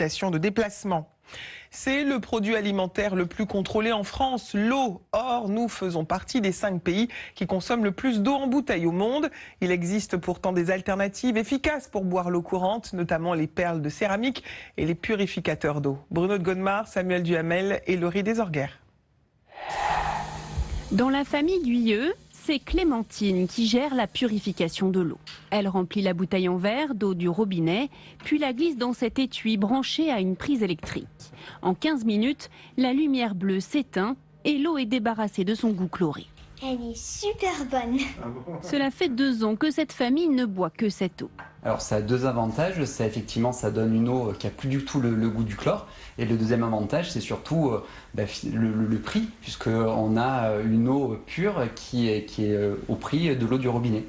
habilitation de déplacement. C'est le produit alimentaire le plus contrôlé en France, l'eau. Or, nous faisons partie des 5 pays qui consomment le plus d'eau en bouteille au monde. Il existe pourtant des alternatives efficaces pour boire l'eau courante, notamment les perles de céramique et les purificateurs d'eau. Bruno de Godemar, Samuel Duhamel et Laurie Desorguers. Dans la famille Guyeux, c'est Clémentine qui gère la purification de l'eau. Elle remplit la bouteille en verre d'eau du robinet, puis la glisse dans cet étui branché à une prise électrique. En 15 minutes, la lumière bleue s'éteint et l'eau est débarrassée de son goût chloré. Elle est super bonne. Cela fait 2 ans que cette famille ne boit que cette eau. Alors ça a 2 avantages, c'est effectivement ça donne une eau qui a plus du tout le goût du chlore, et le deuxième avantage c'est surtout le prix, puisqu'on a une eau pure qui est au prix de l'eau du robinet.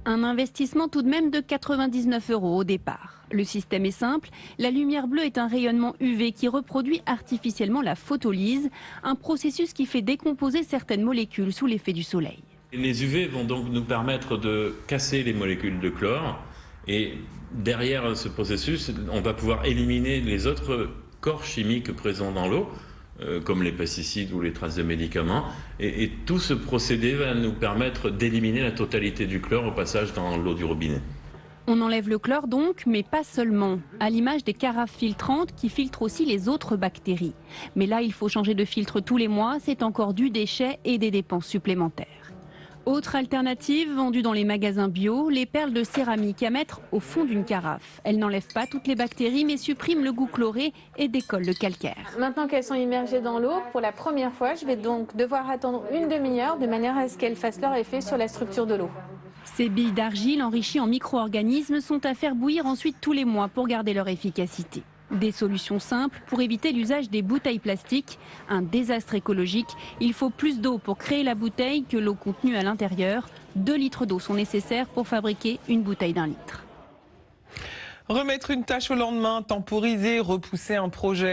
Un investissement tout de même de 99 € au départ. Le système est simple, la lumière bleue est un rayonnement UV qui reproduit artificiellement la photolyse, un processus qui fait décomposer certaines molécules sous l'effet du soleil. Les UV vont donc nous permettre de casser les molécules de chlore, et derrière ce processus, on va pouvoir éliminer les autres corps chimiques présents dans l'eau, comme les pesticides ou les traces de médicaments. Et tout ce procédé va nous permettre d'éliminer la totalité du chlore au passage dans l'eau du robinet. On enlève le chlore donc, mais pas seulement, à l'image des carafes filtrantes qui filtrent aussi les autres bactéries. Mais là, il faut changer de filtre tous les mois, c'est encore du déchet et des dépenses supplémentaires. Autre alternative, vendue dans les magasins bio, les perles de céramique à mettre au fond d'une carafe. Elles n'enlèvent pas toutes les bactéries, mais suppriment le goût chloré et décollent le calcaire. Maintenant qu'elles sont immergées dans l'eau, pour la première fois, je vais donc devoir attendre une demi-heure de manière à ce qu'elles fassent leur effet sur la structure de l'eau. Ces billes d'argile enrichies en micro-organismes sont à faire bouillir ensuite tous les mois pour garder leur efficacité. Des solutions simples pour éviter l'usage des bouteilles plastiques, un désastre écologique. Il faut plus d'eau pour créer la bouteille que l'eau contenue à l'intérieur. 2 litres d'eau sont nécessaires pour fabriquer une bouteille d'1 litre. Remettre une tâche au lendemain, temporiser, repousser un projet.